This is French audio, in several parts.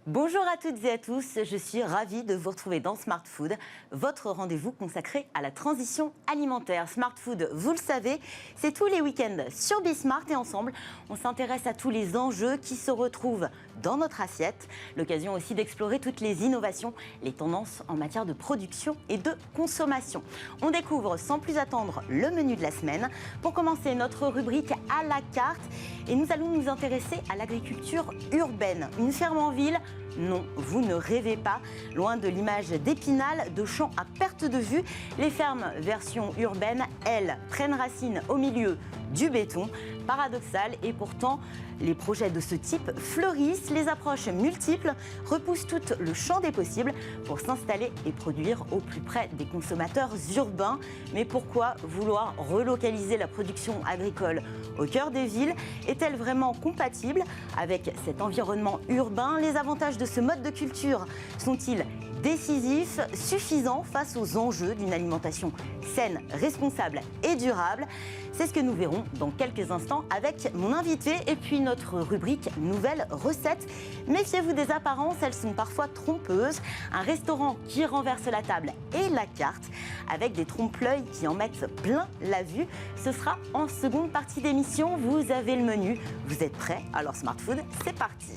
Bonjour à toutes et à tous, je suis ravie de vous retrouver dans Smart Food, votre rendez-vous consacré à la transition alimentaire. Smart Food, vous le savez, c'est tous les week-ends sur Bismart et ensemble, on s'intéresse à tous les enjeux qui se retrouvent dans notre assiette. L'occasion aussi d'explorer toutes les innovations, les tendances en matière de production et de consommation. On découvre sans plus attendre le menu de la semaine. Pour commencer, notre rubrique à la carte et nous allons nous intéresser à l'agriculture urbaine. Une ferme en ville? Non, vous ne rêvez pas. Loin de l'image d'Épinal, de champs à perte de vue, les fermes version urbaine, elles, prennent racine au milieu du béton. Paradoxal et pourtant, les projets de ce type fleurissent, les approches multiples repoussent tout le champ des possibles pour s'installer et produire au plus près des consommateurs urbains. Mais pourquoi vouloir relocaliser la production agricole au cœur des villes? Est-elle vraiment compatible avec cet environnement urbain? Les avantages de ce mode de culture sont-ils décisifs, suffisants face aux enjeux d'une alimentation saine, responsable et durable? C'est ce que nous verrons dans quelques instants avec mon invité et puis notre rubrique Nouvelles recettes. Méfiez-vous des apparences, elles sont parfois trompeuses. Un restaurant qui renverse la table et la carte avec des trompe-l'œil qui en mettent plein la vue. Ce sera en seconde partie d'émission. Vous avez le menu, vous êtes prêts? Alors Smart Food, c'est parti.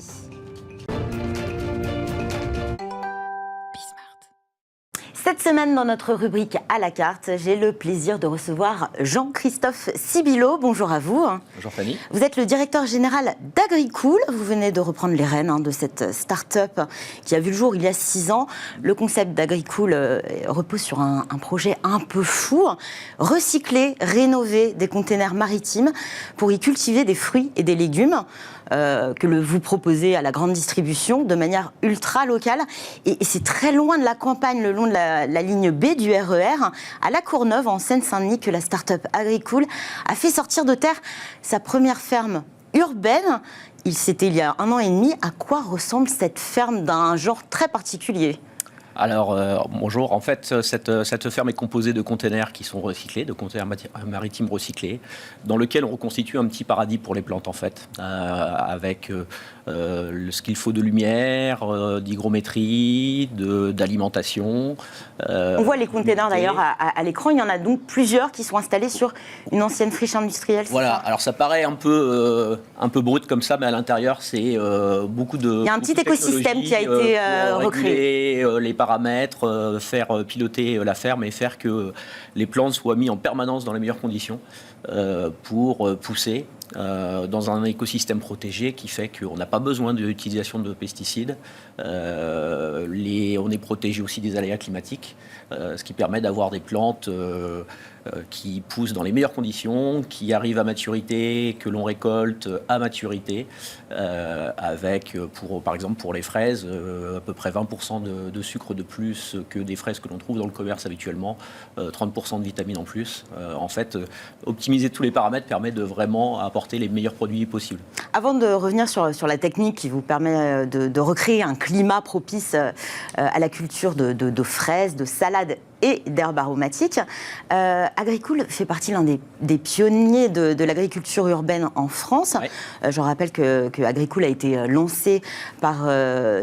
Cette semaine, dans notre rubrique à la carte, j'ai le plaisir de recevoir Jean-Christophe Sibilo. Bonjour à vous. Bonjour Fanny. Vous êtes le directeur général d'Agricool. Vous venez de reprendre les rênes de cette start-up qui a vu le jour il y a 6 ans. Le concept d'Agricool repose sur un projet un peu fou. Recycler, rénover des containers maritimes pour y cultiver des fruits et des légumes. Que vous proposez à la grande distribution de manière ultra locale. Et c'est très loin de la campagne, le long de la ligne B du RER, à La Courneuve, en Seine-Saint-Denis, que la start-up Agricool a fait sortir de terre sa première ferme urbaine. C'était il y a 1 an et demi. À quoi ressemble cette ferme d'un genre très particulier ? Alors, bonjour. En fait, cette ferme est composée de containers qui sont recyclés, de containers maritimes recyclés, dans lequel on reconstitue un petit paradis pour les plantes, en fait, avec ce qu'il faut de lumière, d'hygrométrie, d'alimentation. On voit les containers d'ailleurs à l'écran. Il y en a donc plusieurs qui sont installés sur une ancienne friche industrielle. Voilà. Alors, ça paraît un peu brut comme ça, mais à l'intérieur, c'est beaucoup de. Il y a un petit écosystème qui a été recréé. Les paramètres, faire piloter la ferme et faire que les plantes soient mises en permanence dans les meilleures conditions pour pousser dans un écosystème protégé qui fait qu'on n'a pas besoin de l'utilisation de pesticides. On est protégé aussi des aléas climatiques, ce qui permet d'avoir des plantes qui poussent dans les meilleures conditions, qui arrivent à maturité, que l'on récolte à maturité, avec, par exemple, pour les fraises, à peu près 20% de sucre de plus que des fraises que l'on trouve dans le commerce habituellement, 30% de vitamines en plus. En fait, optimiser tous les paramètres permet de vraiment apporter les meilleurs produits possibles. Avant de revenir sur la technique qui vous permet de recréer un climat propice à la culture de fraises, de salades et d'herbes aromatiques, Agricool fait partie l'un des pionniers de l'agriculture urbaine en France. Oui. Je rappelle que Agricool a été lancé par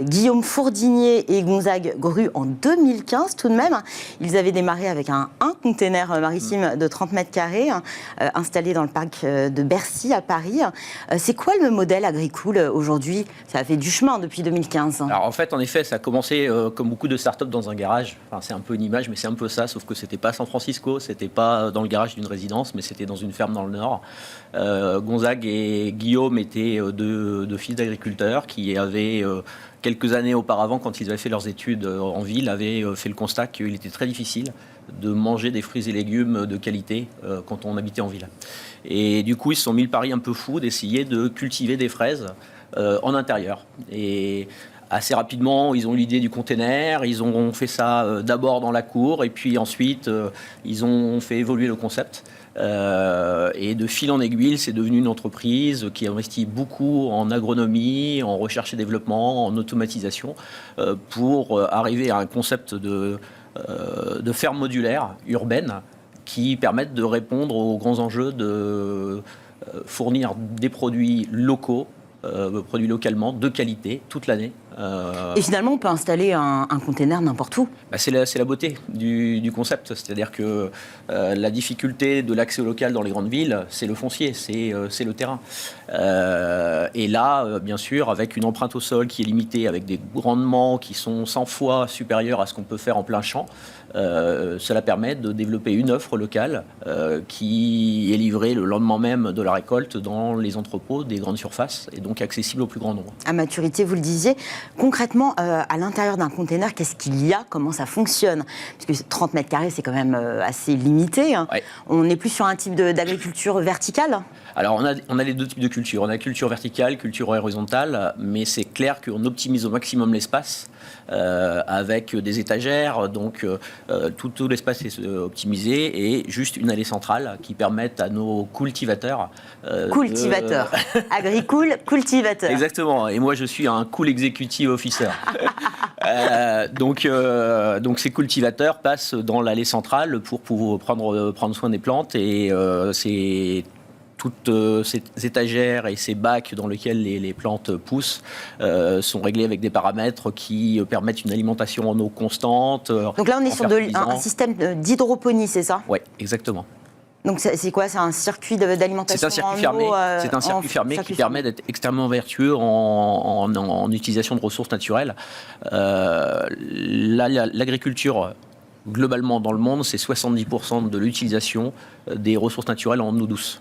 Guillaume Fourdinier et Gonzague Gru en 2015 tout de même. Ils avaient démarré avec un container maritime de 30 mètres carrés installé dans le parc de Bercy à Paris. C'est quoi le modèle Agricool aujourd'hui? Ça a fait du chemin depuis 2015. Alors en fait, en effet, ça a commencé comme beaucoup de startups dans un garage. Enfin, c'est un peu une image, mais c'est un peu ça, sauf que c'était pas à San Francisco, c'était pas dans le garage d'une résidence, mais c'était dans une ferme dans le Nord. Gonzague et Guillaume étaient deux fils d'agriculteurs qui avaient quelques années auparavant, quand ils avaient fait leurs études en ville, avaient fait le constat qu'il était très difficile de manger des fruits et légumes de qualité quand on habitait en ville. Et du coup, ils se sont mis le pari un peu fou d'essayer de cultiver des fraises en intérieur. Et assez rapidement, ils ont eu l'idée du container, ils ont fait ça d'abord dans la cour, et puis ensuite, ils ont fait évoluer le concept. Et de fil en aiguille, c'est devenu une entreprise qui investit beaucoup en agronomie, en recherche et développement, en automatisation, pour arriver à un concept de ferme modulaire urbaine qui permettent de répondre aux grands enjeux de fournir des produits locaux, produits localement, de qualité, toute l'année, Et finalement, on peut installer un container n'importe où. C'est la beauté du concept. C'est-à-dire que la difficulté de l'accès au local dans les grandes villes, c'est le foncier, c'est le terrain. Et là, bien sûr, avec une empreinte au sol qui est limitée, avec des rendements qui sont 100 fois supérieurs à ce qu'on peut faire en plein champ, cela permet de développer une offre locale qui est livrée le lendemain même de la récolte dans les entrepôts des grandes surfaces et donc accessible au plus grand nombre. À maturité, vous le disiez. Concrètement, à l'intérieur d'un container, qu'est-ce qu'il y a? Comment ça fonctionne? Parce que 30 mètres carrés, c'est quand même assez limité. Hein. Ouais. On est plus sur un type d'agriculture verticale? Alors, on a les deux types de culture. On a culture verticale, culture horizontale, mais c'est clair qu'on optimise au maximum l'espace avec des étagères. Donc, tout l'espace est optimisé et juste une allée centrale qui permet à nos cultivateurs... Cultivateur. Agricool, cultivateur. Exactement. Et moi, je suis un cool executive officer. Donc, ces cultivateurs passent dans l'allée centrale pour pouvoir prendre soin des plantes et c'est... Toutes ces étagères et ces bacs dans lesquels les plantes poussent sont réglés avec des paramètres qui permettent une alimentation en eau constante. Donc là, on est sur un système d'hydroponie, c'est ça? Oui, exactement. Donc c'est quoi? C'est un circuit d'alimentation? C'est un circuit fermé. C'est un circuit fermé qui permet d'être extrêmement vertueux en utilisation de ressources naturelles. L'agriculture, globalement dans le monde, c'est 70% de l'utilisation des ressources naturelles en eau douce.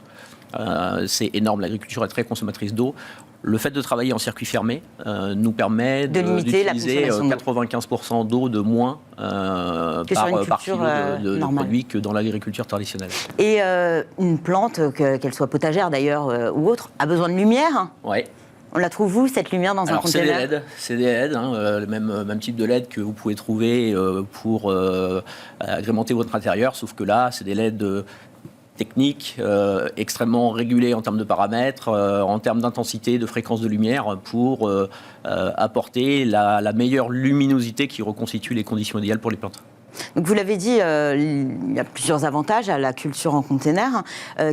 C'est énorme, l'agriculture est très consommatrice d'eau. Le fait de travailler en circuit fermé nous permet de limiter d'utiliser 95% d'eau de moins par kilo de produit que dans l'agriculture traditionnelle. Et une plante, qu'elle soit potagère d'ailleurs ou autre, a besoin de lumière? Oui. On la trouve où, cette lumière, dans un container? C'est des LED, le même type de LED que vous pouvez trouver pour agrémenter votre intérieur, sauf que là, c'est des LED techniques, extrêmement régulées en termes de paramètres, en termes d'intensité, de fréquence de lumière, pour apporter la meilleure luminosité qui reconstitue les conditions idéales pour les plantes. Donc vous l'avez dit, il y a plusieurs avantages à la culture en container.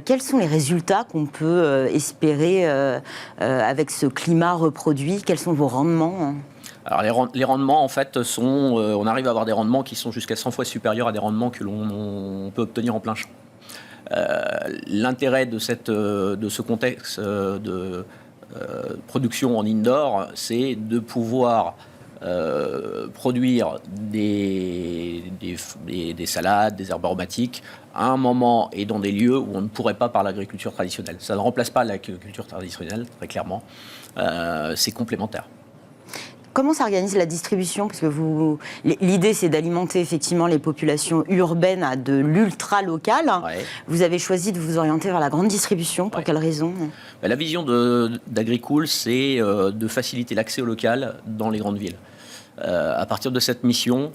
Quels sont les résultats qu'on peut espérer avec ce climat reproduit? Quels sont vos rendements? Alors les rendements, en fait, on arrive à avoir des rendements qui sont jusqu'à 100 fois supérieurs à des rendements que l'on peut obtenir en plein champ. L'intérêt de ce contexte de production en indoor, c'est de pouvoir produire des salades, des herbes aromatiques à un moment et dans des lieux où on ne pourrait pas par l'agriculture traditionnelle. Ça ne remplace pas l'agriculture traditionnelle, très clairement. C'est complémentaire. Comment s'organise la distribution? Parce que l'idée, c'est d'alimenter effectivement les populations urbaines à de l'ultra-local. Ouais. Vous avez choisi de vous orienter vers la grande distribution. Pour quelle raison? La vision d'Agricool, c'est de faciliter l'accès au local dans les grandes villes. À partir de cette mission,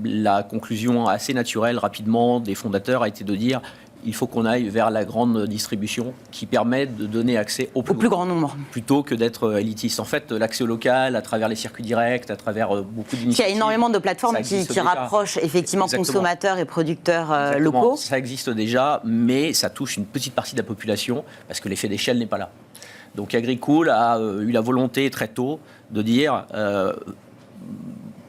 la conclusion assez naturelle, rapidement, des fondateurs a été de dire il faut qu'on aille vers la grande distribution qui permet de donner accès au plus grand nombre. Plutôt que d'être élitiste. En fait, l'accès au local, à travers les circuits directs, à travers beaucoup d'initiatives. Il y a énormément de plateformes qui rapprochent effectivement consommateurs et producteurs locaux. Ça existe déjà, mais ça touche une petite partie de la population parce que l'effet d'échelle n'est pas là. Donc Agricool a eu la volonté très tôt de dire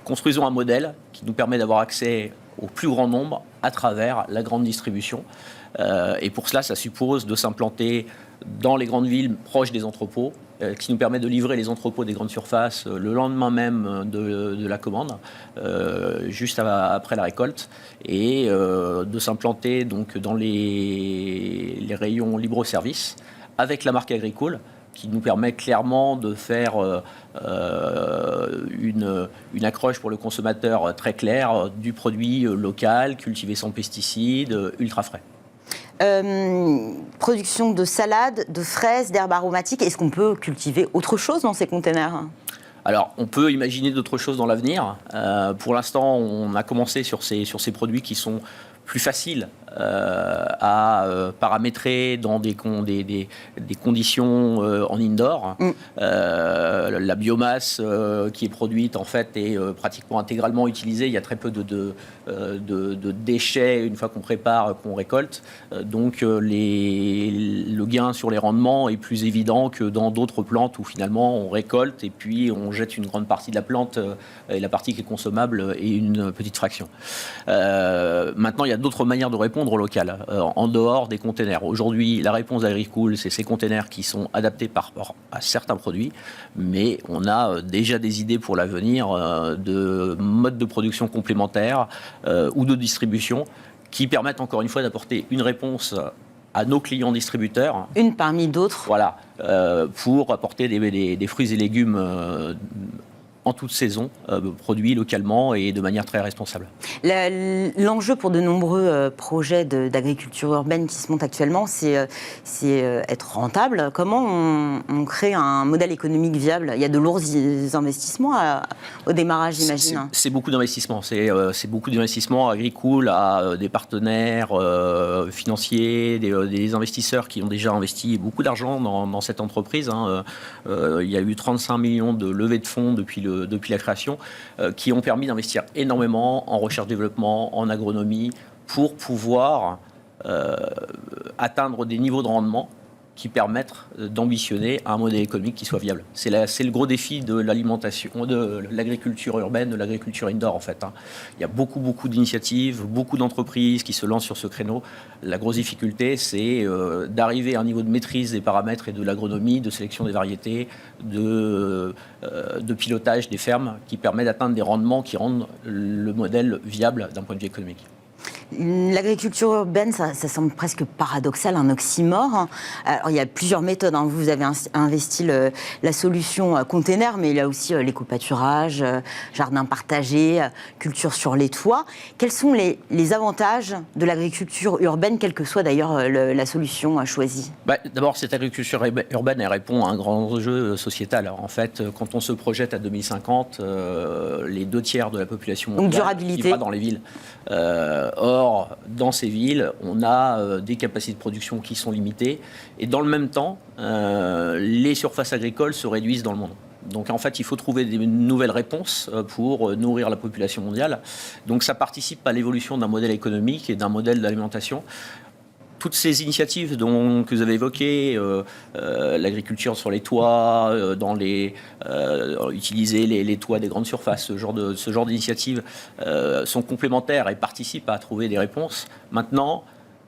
construisons un modèle qui nous permet d'avoir accès au plus grand nombre à travers la grande distribution. Et pour cela, ça suppose de s'implanter dans les grandes villes proches des entrepôts, qui nous permet de livrer les entrepôts des grandes surfaces le lendemain même de la commande, juste après la récolte, et de s'implanter donc dans les rayons libre-service avec la marque Agricool, qui nous permet clairement de faire une accroche pour le consommateur très claire du produit local, cultivé sans pesticides, ultra frais. Production de salades, de fraises, d'herbes aromatiques. Est-ce qu'on peut cultiver autre chose dans ces containers? Alors, on peut imaginer d'autres choses dans l'avenir. Pour l'instant, on a commencé sur ces produits qui sont plus faciles à paramétrer dans des conditions en indoor. La biomasse qui est produite en fait est pratiquement intégralement utilisée. Il y a très peu de déchets une fois qu'on prépare, qu'on récolte. Donc le gain sur les rendements est plus évident que dans d'autres plantes où finalement on récolte et puis on jette une grande partie de la plante et la partie qui est consommable est une petite fraction. Maintenant, il y a d'autres manières de répondre au local, en dehors des containers. Aujourd'hui, la réponse d'Agricool, c'est ces containers qui sont adaptés par rapport à certains produits, mais on a déjà des idées pour l'avenir de modes de production complémentaires ou de distribution qui permettent encore une fois d'apporter une réponse à nos clients distributeurs. Une parmi d'autres. Voilà, pour apporter des fruits et légumes en toute saison, produits localement et de manière très responsable. L'enjeu pour de nombreux projets d'agriculture urbaine qui se montent actuellement, c'est être rentable. Comment on crée un modèle économique viable? Il y a de lourds investissements au démarrage, j'imagine. C'est beaucoup d'investissements. C'est beaucoup d'investissements. Agricool a des partenaires financiers, des investisseurs qui ont déjà investi beaucoup d'argent dans cette entreprise. Il y a eu 35 millions de levées de fonds depuis la création, qui ont permis d'investir énormément en recherche-développement, en agronomie, pour pouvoir atteindre des niveaux de rendement qui permettent d'ambitionner un modèle économique qui soit viable. C'est le gros défi de l'alimentation, de l'agriculture urbaine, de l'agriculture indoor en fait. Il y a beaucoup d'initiatives, beaucoup d'entreprises qui se lancent sur ce créneau. La grosse difficulté, c'est d'arriver à un niveau de maîtrise des paramètres et de l'agronomie, de sélection des variétés, de pilotage des fermes qui permet d'atteindre des rendements qui rendent le modèle viable d'un point de vue économique. L'agriculture urbaine, ça semble presque paradoxal, un oxymore. Alors, il y a plusieurs méthodes. Vous avez investi la solution container, mais il y a aussi l'éco-pâturage, jardin partagé, culture sur les toits. Quels sont les avantages de l'agriculture urbaine, quelle que soit d'ailleurs la solution choisie? D'abord, cette agriculture urbaine, elle répond à un grand enjeu sociétal. Alors, en fait, quand on se projette à 2050, les 2/3 de la population mondiale vivra dans les villes. Or, dans ces villes, on a des capacités de production qui sont limitées. Et dans le même temps, les surfaces agricoles se réduisent dans le monde. Donc, en fait, il faut trouver des nouvelles réponses pour nourrir la population mondiale. Donc, ça participe à l'évolution d'un modèle économique et d'un modèle d'alimentation. Toutes ces initiatives que vous avez évoquées, l'agriculture sur les toits, utiliser les toits des grandes surfaces, ce genre d'initiatives sont complémentaires et participent à trouver des réponses. Maintenant,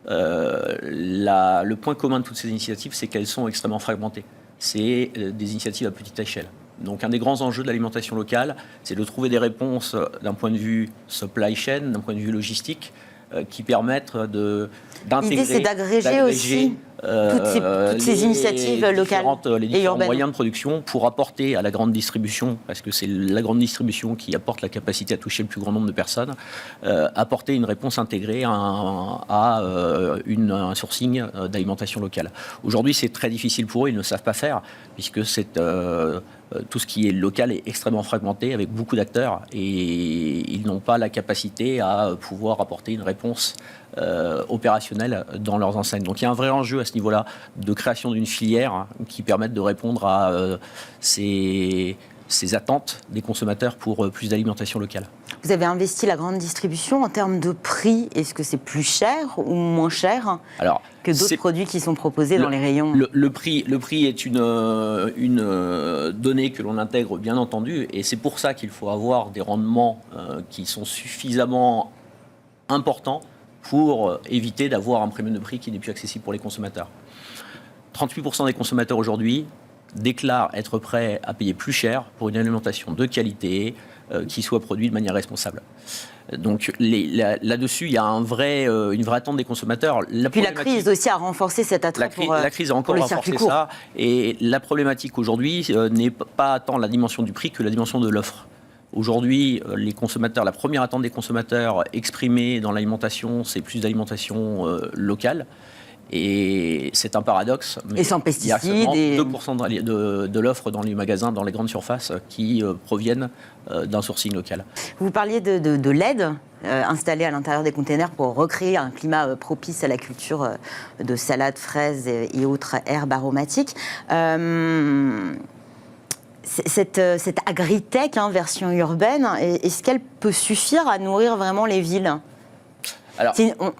le point commun de toutes ces initiatives, c'est qu'elles sont extrêmement fragmentées. C'est des initiatives à petite échelle. Donc un des grands enjeux de l'alimentation locale, c'est de trouver des réponses d'un point de vue supply chain, d'un point de vue logistique, qui permettent d'intégrer. L'idée, c'est d'agréger aussi toutes ces initiatives locales les différents moyens de production pour apporter à la grande distribution, parce que c'est la grande distribution qui apporte la capacité à toucher le plus grand nombre de personnes, apporter une réponse intégrée à un sourcing d'alimentation locale. Aujourd'hui, c'est très difficile pour eux, ils ne savent pas faire, puisque tout ce qui est local est extrêmement fragmenté avec beaucoup d'acteurs et ils n'ont pas la capacité à pouvoir apporter une réponse opérationnelle dans leurs enseignes. Donc il y a un vrai enjeu à ce niveau-là de création d'une filière qui permette de répondre à ces attentes des consommateurs pour plus d'alimentation locale. Vous avez investi la grande distribution en termes de prix. Est-ce que c'est plus cher ou moins cher que d'autres produits qui sont proposés dans les rayons? Le prix est une donnée que l'on intègre bien entendu, et c'est pour ça qu'il faut avoir des rendements qui sont suffisamment importants pour éviter d'avoir un premium de prix qui n'est plus accessible pour les consommateurs. 38% des consommateurs aujourd'hui déclarent être prêts à payer plus cher pour une alimentation de qualité qui soit produite de manière responsable. Donc là-dessus, il y a une vraie attente des consommateurs. Puis la crise aussi a renforcé cet attrait la crise a encore renforcé ça. Et la problématique aujourd'hui n'est pas tant la dimension du prix que la dimension de l'offre. Aujourd'hui, les consommateurs, la première attente des consommateurs exprimée dans l'alimentation, c'est plus d'alimentation locale. Et c'est un paradoxe. Et sans pesticides. Il y a seulement 2% de l'offre dans les magasins, dans les grandes surfaces, qui proviennent d'un sourcing local. Vous parliez de l'aide installée à l'intérieur des containers pour recréer un climat propice à la culture de salades, fraises et autres herbes aromatiques. Cette agritech, version urbaine, est-ce qu'elle peut suffire à nourrir vraiment les villes ? Alors,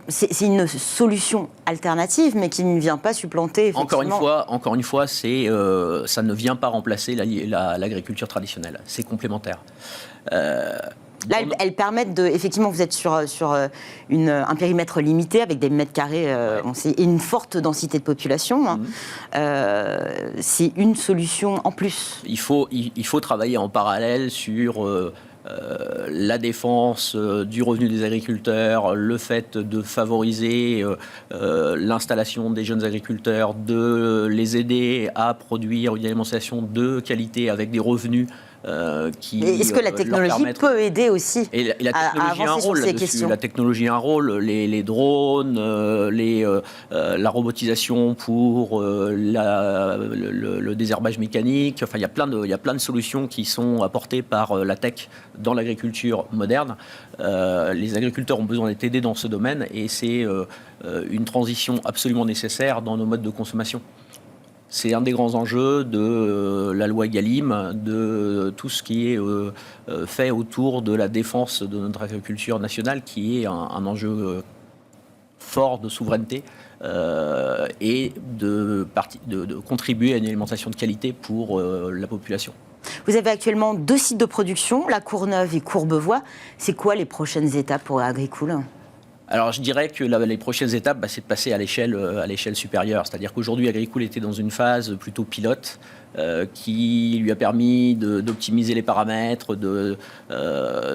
c'est une solution alternative, mais qui ne vient pas supplanter, effectivement... Encore une fois, ça ne vient pas remplacer l'agriculture traditionnelle. C'est complémentaire. Là, elles permettent effectivement, vous êtes sur un périmètre limité avec des mètres carrés et une forte densité de population. C'est une solution en plus. Il faut travailler en parallèle sur la défense du revenu des agriculteurs, le fait de favoriser l'installation des jeunes agriculteurs, de les aider à produire une alimentation de qualité avec des revenus est-ce que la technologie peut aider aussi à avancer sur ces questions ? La technologie a un rôle. Les drones, la robotisation pour le désherbage mécanique. Enfin, il y a plein de solutions qui sont apportées par la tech dans l'agriculture moderne. Les agriculteurs ont besoin d'être aidés dans ce domaine et c'est une transition absolument nécessaire dans nos modes de consommation. C'est un des grands enjeux de la loi Egalim, de tout ce qui est fait autour de la défense de notre agriculture nationale, qui est un enjeu fort de souveraineté et de contribuer à une alimentation de qualité pour la population. Vous avez actuellement 2 sites de production, La Courneuve et Courbevoie. C'est quoi les prochaines étapes pour Agricool ? Alors je dirais que les prochaines étapes, c'est de passer à l'échelle supérieure. C'est-à-dire qu'aujourd'hui, Agricool était dans une phase plutôt pilote qui lui a permis d'optimiser les paramètres,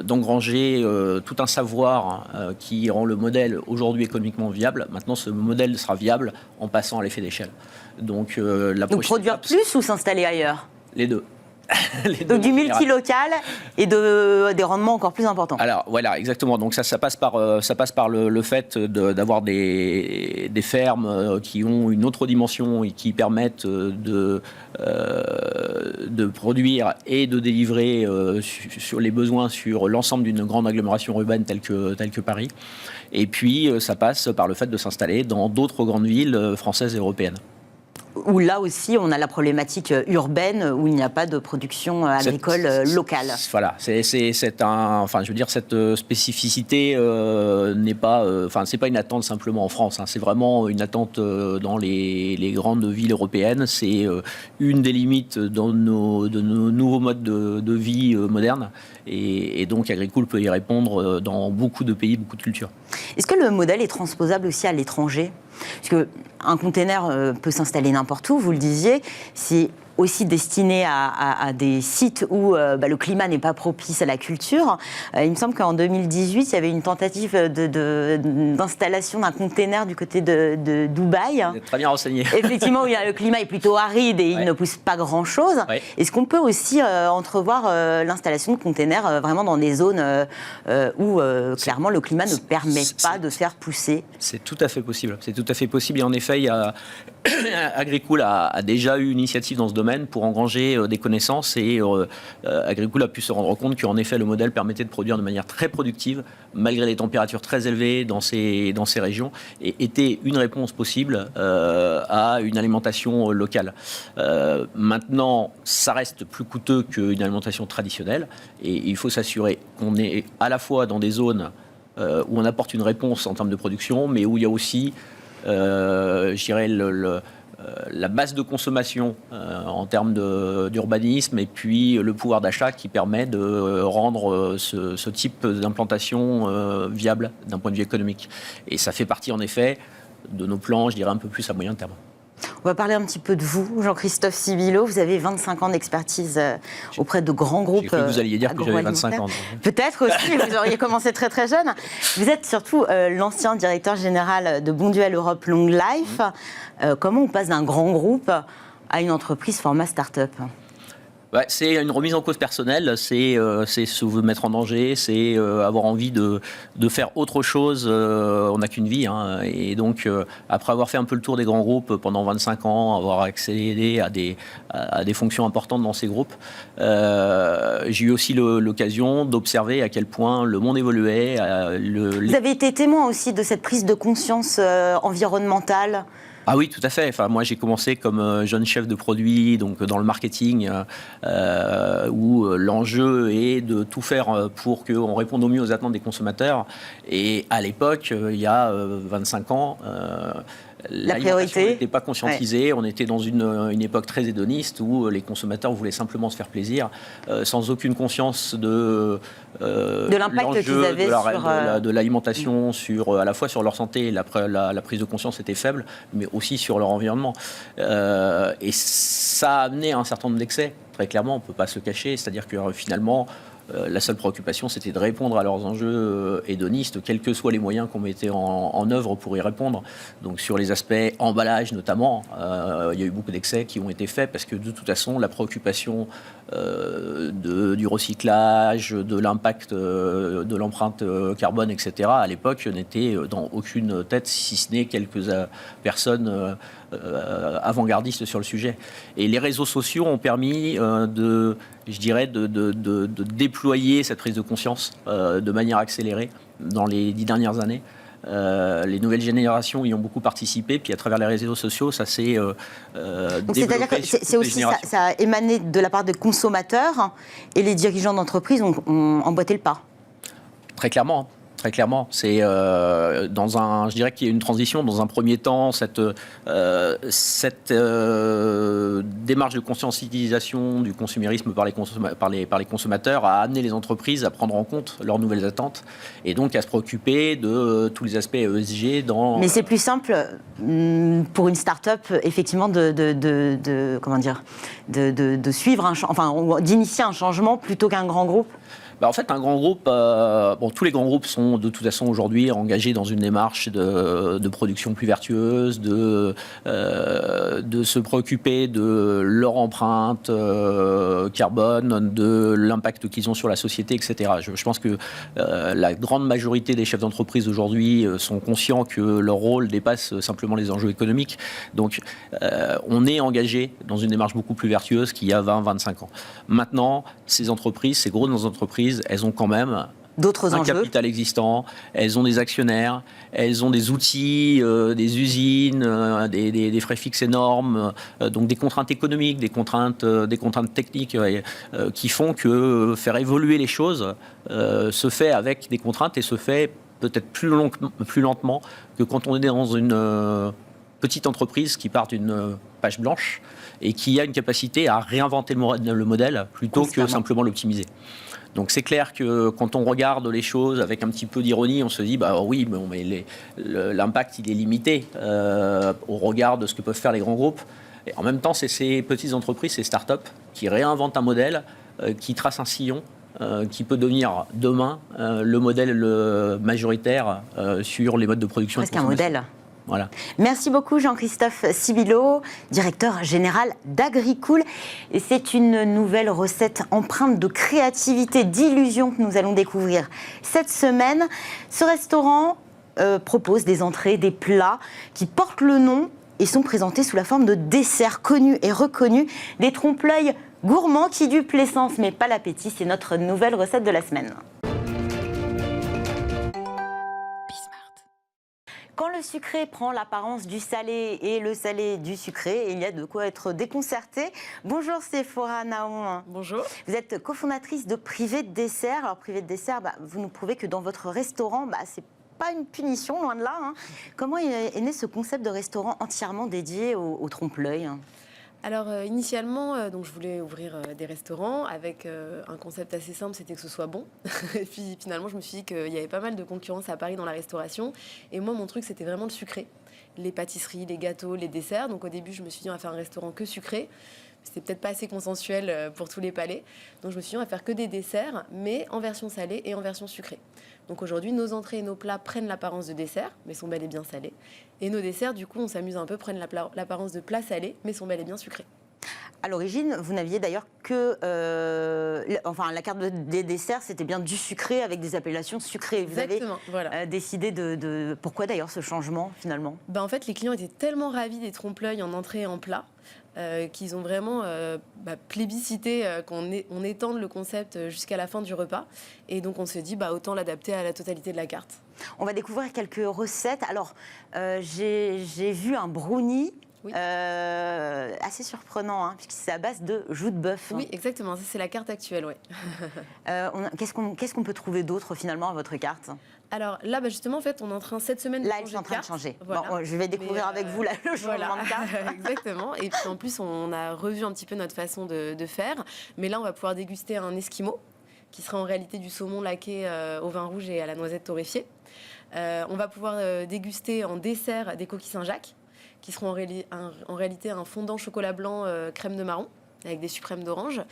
d'engranger tout un savoir qui rend le modèle aujourd'hui économiquement viable. Maintenant, ce modèle sera viable en passant à l'effet d'échelle. Donc produire étape, plus ou s'installer ailleurs ? Les deux. Donc du multilocal et des rendements encore plus importants. Alors voilà, exactement. Donc ça passe par le fait d'avoir des fermes qui ont une autre dimension et qui permettent de produire et de délivrer sur les besoins sur l'ensemble d'une grande agglomération urbaine telle que Paris. Et puis ça passe par le fait de s'installer dans d'autres grandes villes françaises et européennes. Où là aussi, on a la problématique urbaine où il n'y a pas de production agricole locale. Voilà, cette spécificité n'est pas, c'est pas une attente simplement en France. C'est vraiment une attente dans les grandes villes européennes. C'est une des limites de nos nouveaux modes de vie modernes. Et donc, Agricool peut y répondre dans beaucoup de pays, beaucoup de cultures. Est-ce que le modèle est transposable aussi à l'étranger ? Parce qu'un container peut s'installer n'importe où, vous le disiez, c'est aussi destiné à des sites où le climat n'est pas propice à la culture. Il me semble qu'en 2018, il y avait une tentative d'installation d'un container du côté de Dubaï. Vous êtes très bien renseigné. Effectivement, où le climat est plutôt aride et il ne pousse pas grand-chose. Ouais. Est-ce qu'on peut aussi entrevoir l'installation de containers vraiment dans des zones où clairement le climat ne permet pas de faire pousser ? C'est tout à fait possible. C'est tout à fait possible. Et en effet, Agricool a déjà eu une initiative dans ce domaine pour engranger des connaissances et Agricool a pu se rendre compte qu'en effet le modèle permettait de produire de manière très productive malgré des températures très élevées dans ces régions et était une réponse possible à une alimentation locale. Maintenant, ça reste plus coûteux qu'une alimentation traditionnelle et il faut s'assurer qu'on est à la fois dans des zones où on apporte une réponse en termes de production mais où il y a aussi je dirais la base de consommation en termes d'urbanisme et puis le pouvoir d'achat qui permet de rendre ce type d'implantation viable d'un point de vue économique. Et ça fait partie en effet de nos plans, je dirais un peu plus à moyen terme. On va parler un petit peu de vous, Jean-Christophe Sibilo. Vous avez 25 ans d'expertise auprès de grands groupes. J'ai cru que vous alliez dire que j'avais 25 ans. Peut-être aussi, vous auriez commencé très très jeune. Vous êtes surtout l'ancien directeur général de Bonduelle Europe Long Life. Comment on passe d'un grand groupe à une entreprise format start-up ? Ouais, c'est une remise en cause personnelle, c'est se mettre en danger, c'est avoir envie de faire autre chose. On n'a qu'une vie, hein, et donc après avoir fait un peu le tour des grands groupes pendant 25 ans, avoir accédé à des fonctions importantes dans ces groupes, j'ai eu aussi l'occasion d'observer à quel point le monde évoluait. Vous avez été témoin aussi de cette prise de conscience environnementale. Ah oui, tout à fait. Enfin, moi, j'ai commencé comme jeune chef de produit, donc dans le marketing, où l'enjeu est de tout faire pour qu'on réponde au mieux aux attentes des consommateurs. Et à l'époque, il y a 25 ans, la priorité n'était pas conscientisée. Ouais. On était dans une époque très hédoniste où les consommateurs voulaient simplement se faire plaisir, sans aucune conscience de l'impact qu'ils avaient de l'alimentation, à la fois sur leur santé, et la prise de conscience était faible, mais aussi sur leur environnement. Et ça a amené à un certain nombre d'excès, très clairement, on ne peut pas se le cacher. C'est-à-dire que finalement, la seule préoccupation, c'était de répondre à leurs enjeux hédonistes, quels que soient les moyens qu'on mettait en œuvre pour y répondre. Donc sur les aspects emballage notamment, il y a eu beaucoup d'excès qui ont été faits parce que de toute façon, la préoccupation du recyclage, de l'impact, de l'empreinte carbone, etc., à l'époque, n'était dans aucune tête, si ce n'est quelques personnes avant-gardistes sur le sujet. Et les réseaux sociaux ont permis de déployer cette prise de conscience de manière accélérée dans les 10 dernières années. Les nouvelles générations y ont beaucoup participé, puis à travers les réseaux sociaux, ça s'est développé. C'est-à-dire que c'est aussi ça a émané de la part des consommateurs, et les dirigeants d'entreprise ont emboîté le pas. Très clairement. Très clairement, c'est je dirais qu'il y a une transition. Dans un premier temps, cette démarche de conscientisation du consumérisme par les consommateurs a amené les entreprises à prendre en compte leurs nouvelles attentes et donc à se préoccuper de tous les aspects ESG dans. Mais c'est plus simple pour une start-up, effectivement, de suivre, d'initier un changement plutôt qu'un grand groupe. En fait, un grand groupe, tous les grands groupes sont de toute façon aujourd'hui engagés dans une démarche de production plus vertueuse, de se préoccuper de leur empreinte carbone, de l'impact qu'ils ont sur la société, etc. Je pense que la grande majorité des chefs d'entreprise aujourd'hui sont conscients que leur rôle dépasse simplement les enjeux économiques. Donc, on est engagé dans une démarche beaucoup plus vertueuse qu'il y a 20-25 ans. Maintenant, ces grosses entreprises, elles ont quand même d'autres enjeux. Capital existant, elles ont des actionnaires, elles ont des outils, des usines, des frais fixes énormes, donc des contraintes économiques, des contraintes techniques qui font que faire évoluer les choses se fait avec des contraintes et se fait peut-être plus lentement que quand on est dans une petite entreprise qui part d'une page blanche et qui a une capacité à réinventer le modèle plutôt que simplement l'optimiser. Donc c'est clair que quand on regarde les choses avec un petit peu d'ironie, on se dit oui, mais l'impact il est limité au regard de ce que peuvent faire les grands groupes. Et en même temps, c'est ces petites entreprises, ces startups qui réinventent un modèle, qui tracent un sillon, qui peut devenir demain le modèle majoritaire sur les modes de production. Presque un modèle. Voilà. Merci beaucoup Jean-Christophe Sibilo, directeur général d'Agricool. Et c'est une nouvelle recette empreinte de créativité, d'illusion que nous allons découvrir cette semaine. Ce restaurant propose des entrées, des plats qui portent le nom et sont présentés sous la forme de desserts connus et reconnus, des trompe-l'œil gourmands qui dupent l'essence mais pas l'appétit. C'est notre nouvelle recette de la semaine. Quand le sucré prend l'apparence du salé et le salé du sucré, il y a de quoi être déconcerté. Bonjour Séphora Naon. Bonjour. Vous êtes cofondatrice de Privé de Dessert. Alors Privé de Dessert, vous nous prouvez que dans votre restaurant, c'est pas une punition, loin de là. Hein. Comment est né ce concept de restaurant entièrement dédié au trompe-l'œil ? Alors initialement, donc je voulais ouvrir des restaurants avec un concept assez simple, c'était que ce soit bon. Et puis finalement, je me suis dit qu'il y avait pas mal de concurrence à Paris dans la restauration. Et moi, mon truc, c'était vraiment le sucré. Les pâtisseries, les gâteaux, les desserts. Donc au début, je me suis dit, on va faire un restaurant que sucré. C'était peut-être pas assez consensuel pour tous les palais. Donc je me suis dit, on va faire que des desserts, mais en version salée et en version sucrée. Donc aujourd'hui, nos entrées et nos plats prennent l'apparence de dessert, mais sont bel et bien salés. Et nos desserts, du coup, on s'amuse un peu, prennent l'apparence de plats salés, mais sont bel et bien sucrés. À l'origine, vous n'aviez d'ailleurs que... la carte des desserts, c'était bien du sucré avec des appellations sucrées. Vous Exactement, voilà. avez décidé de... Pourquoi d'ailleurs ce changement, finalement? En fait, les clients étaient tellement ravis des trompe-l'œil en entrée et en plat qu'ils ont vraiment plébiscité qu'on étende le concept jusqu'à la fin du repas. Et donc, on se dit, autant l'adapter à la totalité de la carte. On va découvrir quelques recettes. Alors, j'ai vu un brownie. Oui. Assez surprenant, hein, puisque c'est à base de joues de bœuf. Oui, exactement. Ça, c'est la carte actuelle, ouais. Qu'est-ce qu'on peut trouver d'autre, finalement, à votre carte? Alors là, justement, en fait, on est en train cette semaine de là, changer ils sont en train de changer. Voilà. Bon, je vais découvrir avec vous là, le changement de carte. Exactement. Et puis en plus, on a revu un petit peu notre façon de faire. Mais là, on va pouvoir déguster un esquimau, qui sera en réalité du saumon laqué au vin rouge et à la noisette torréfiée. On va pouvoir déguster en dessert des coquilles Saint-Jacques, qui seront en réalité un fondant chocolat blanc crème de marron, avec des suprêmes d'orange.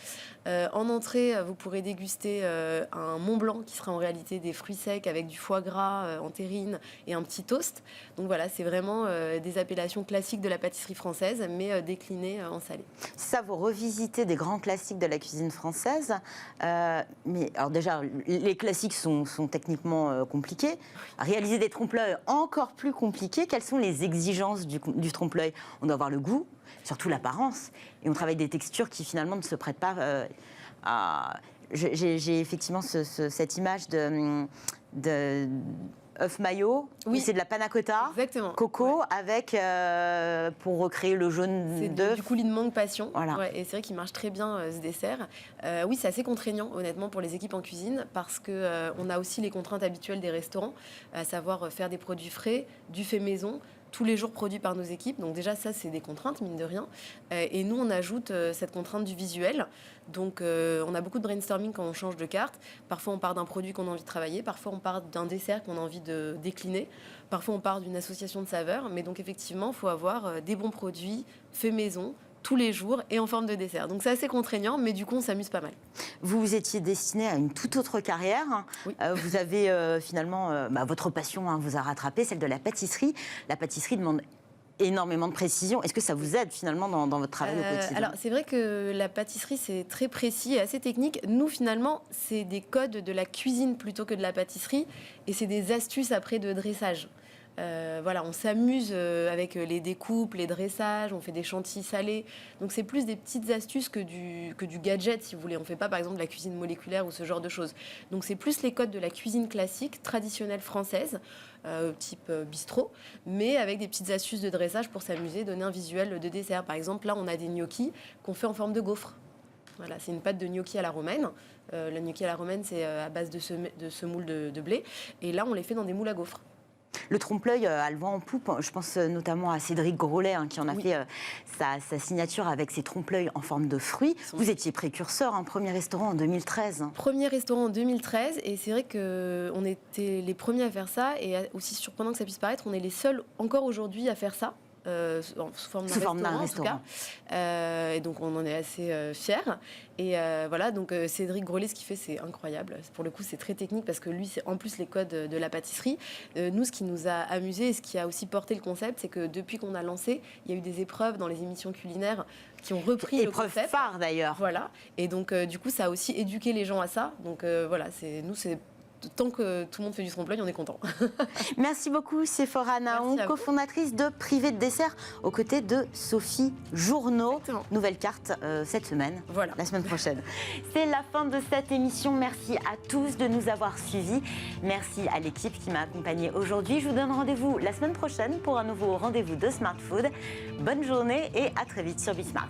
En entrée, vous pourrez déguster un Mont Blanc qui sera en réalité des fruits secs avec du foie gras en terrine et un petit toast. Donc voilà, c'est vraiment des appellations classiques de la pâtisserie française, mais déclinées en salé. Ça, vous revisitez des grands classiques de la cuisine française. Mais alors déjà, les classiques sont techniquement compliqués. Réaliser des trompe-l'œil encore plus compliqué. Quelles sont les exigences du trompe-l'œil? On doit avoir le goût, surtout l'apparence, et on travaille des textures qui finalement ne se prêtent pas à... J'ai effectivement cette image de œuf mayo, oui, c'est de la panna cotta, exactement, coco, ouais, avec, pour recréer le jaune d'œuf. C'est du coulis de mangue passion, voilà. Ouais, et c'est vrai qu'il marche très bien ce dessert. Oui, c'est assez contraignant, honnêtement, pour les équipes en cuisine, parce qu'on a aussi les contraintes habituelles des restaurants, à savoir faire des produits frais, du fait maison, tous les jours produits par nos équipes. Donc déjà, ça, c'est des contraintes, mine de rien. Et nous, on ajoute cette contrainte du visuel. Donc, on a beaucoup de brainstorming quand on change de carte. Parfois, on part d'un produit qu'on a envie de travailler. Parfois, on part d'un dessert qu'on a envie de décliner. Parfois, on part d'une association de saveurs. Mais donc, effectivement, il faut avoir des bons produits faits maison, tous les jours et en forme de dessert. Donc c'est assez contraignant, mais du coup on s'amuse pas mal. Vous vous étiez destiné à une toute autre carrière. Oui. Vous avez finalement, votre passion vous a rattrapé, celle de la pâtisserie. La pâtisserie demande énormément de précision. Est-ce que ça vous aide finalement dans votre travail au quotidien? Alors c'est vrai que la pâtisserie c'est très précis et assez technique. Nous finalement c'est des codes de la cuisine plutôt que de la pâtisserie et c'est des astuces après de dressage. Voilà, on s'amuse avec les découpes, les dressages, on fait des chantilly salés. Donc c'est plus des petites astuces que du gadget, si vous voulez. On ne fait pas, par exemple, de la cuisine moléculaire ou ce genre de choses. Donc c'est plus les codes de la cuisine classique, traditionnelle française, type bistrot, mais avec des petites astuces de dressage pour s'amuser, donner un visuel de dessert. Par exemple, là, on a des gnocchis qu'on fait en forme de gaufre. Voilà, c'est une pâte de gnocchi à la romaine. Le gnocchi à la romaine, c'est à base de semoule de blé. Et là, on les fait dans des moules à gaufres. Le trompe-l'œil a le vent en poupe. Je pense notamment à Cédric Grolet qui en a fait sa signature avec ses trompe-l'œil en forme de fruits. Vous étiez précurseur, premier restaurant en 2013. Premier restaurant en 2013 et c'est vrai qu'on était les premiers à faire ça et aussi surprenant que ça puisse paraître, on est les seuls encore aujourd'hui à faire ça. Sous forme d'un restaurant, en tout cas. Et donc on en est assez fiers. Et voilà, donc Cédric Grolet, ce qu'il fait, c'est incroyable. Pour le coup, c'est très technique parce que lui, c'est en plus les codes de la pâtisserie. Nous, ce qui nous a amusé et ce qui a aussi porté le concept, c'est que depuis qu'on a lancé, il y a eu des épreuves dans les émissions culinaires qui ont repris le concept. Épreuve phare d'ailleurs. Voilà. Et donc du coup, ça a aussi éduqué les gens à ça. Donc voilà, nous, c'est tant que tout le monde fait du trompe-l'œil, on est content. Merci beaucoup, Séphora Nahon, cofondatrice de Privé de Dessert, aux côtés de Sophie Journeau. Exactement. Nouvelle carte cette semaine, voilà. La semaine prochaine. C'est la fin de cette émission. Merci à tous de nous avoir suivis. Merci à l'équipe qui m'a accompagnée aujourd'hui. Je vous donne rendez-vous la semaine prochaine pour un nouveau rendez-vous de Smart Food. Bonne journée et à très vite sur Bismart.